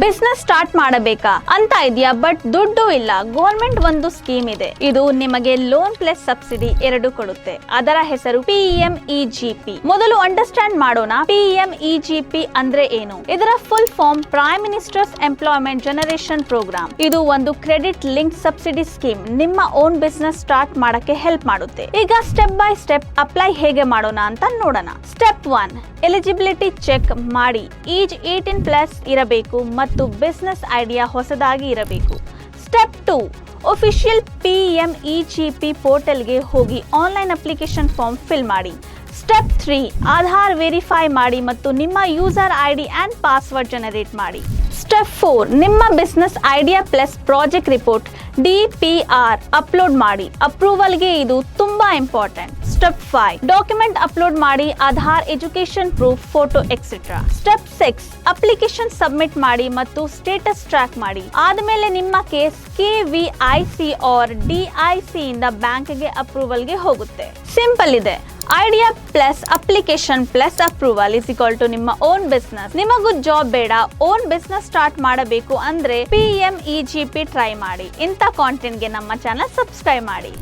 Business start ಮಾಡಬೇಕಾ ಅಂತ ಇದೆಯಾ, ಬಟ್ ದುಡ್ಡು ಇಲ್ಲ. ಗವರ್ಮೆಂಟ್ ಒಂದು ಸ್ಕೀಮ್ ಇದೆ, ಇದು ನಿಮಗೆ ಲೋನ್ ಪ್ಲಸ್ ಸಬ್ಸಿಡಿ ಎರಡು ಕೊಡುತ್ತೆ. ಅದರ ಹೆಸರು PMEGP. ಮೊದಲು ಅಂಡರ್ಸ್ಟ್ಯಾಂಡ್ ಮಾಡೋಣ, PMEGP ಅಂದ್ರೆ ಏನು. ಇದರ full form prime minister's employment generation programme. ಇದು ಒಂದು ಕ್ರೆಡಿಟ್ ಲಿಂಕ್ ಸಬ್ಸಿಡಿ ಸ್ಕೀಮ್. ನಿಮ್ಮ ಓನ್ ಬಿಸ್ನೆಸ್ ಸ್ಟಾರ್ಟ್ ಮಾಡಕ್ಕೆ ಹೆಲ್ಪ್ ಮಾಡುತ್ತೆ. ಈಗ ಸ್ಟೆಪ್ ಬೈ ಸ್ಟೆಪ್ ಅಪ್ಲೈ ಹೇಗೆ ಮಾಡೋಣ ಅಂತ ನೋಡೋಣ. ಸ್ಟೆಪ್ 1, ಎಲಿಜಿಬಿಲಿಟಿ ಚೆಕ್ ಮಾಡಿ. ಏಜ್ 18+ ಇರಬೇಕು ಮತ್ತು ಬಿಸ್ನೆಸ್ ಐಡಿಯಾ ಹೊಸದಾಗಿ ಇರಬೇಕು. ಸ್ಟೆಪ್ 2, ಅಫಿಷಿಯಲ್ PMEGP ಪೋರ್ಟಲ್ಗೆ ಹೋಗಿ ಆನ್ಲೈನ್ ಅಪ್ಲಿಕೇಶನ್ ಫಾರ್ಮ್ ಫಿಲ್ ಮಾಡಿ. ಸ್ಟೆಪ್ 3, ಆಧಾರ್ ವೆರಿಫೈ ಮಾಡಿ ಮತ್ತು ನಿಮ್ಮ user ID and password generate ಮಾಡಿ. ಸ್ಟೆಪ್ 4, ನಿಮ್ಮ business idea plus project report DPR upload ಮಾಡಿ. ಅಪ್ರೂವಲ್ಗೆ ಇದು ತುಂಬಾ ಇಂಪಾರ್ಟೆಂಟ್. ಸ್ಟೆಪ್ 5, ಡಾಕ್ಯುಮೆಂಟ್ ಅಪ್ಲೋಡ್ ಮಾಡಿ, Aadhaar, education proof, photo etcetera. Step 6, application submit ಮಾಡಿ ಮತ್ತು ಸ್ಟೇಟಸ್ ಟ್ರ್ಯಾಕ್ ಮಾಡಿ. ಆದ್ಮೇಲೆ ನಿಮ್ಮ ಕೇಸ್ KVIC ಆರ್ DIC ಇಂದ ಬ್ಯಾಂಕ್ಗೆ ಅಪ್ರೂವಲ್ಗೆ ಹೋಗುತ್ತೆ. ಸಿಂಪಲ್ ಇದೆ. Idea plus application plus approval is equal to ನಿಮ್ಮ ಓನ್ ಬಿಸ್ನೆಸ್. ನಿಮಗೂ ಜಾಬ್ ಬೇಡ, ಓನ್ ಬಿಸ್ನೆಸ್ ಸ್ಟಾರ್ಟ್ ಮಾಡಬೇಕು ಅಂದ್ರೆ PMEGP ಟ್ರೈ ಮಾಡಿ. ಇಂಥ ಕಾಂಟೆಂಟ್ಗೆ ನಮ್ಮ ಚಾನಲ್ ಸಬ್ಸ್ಕ್ರೈಬ್ ಮಾಡಿ.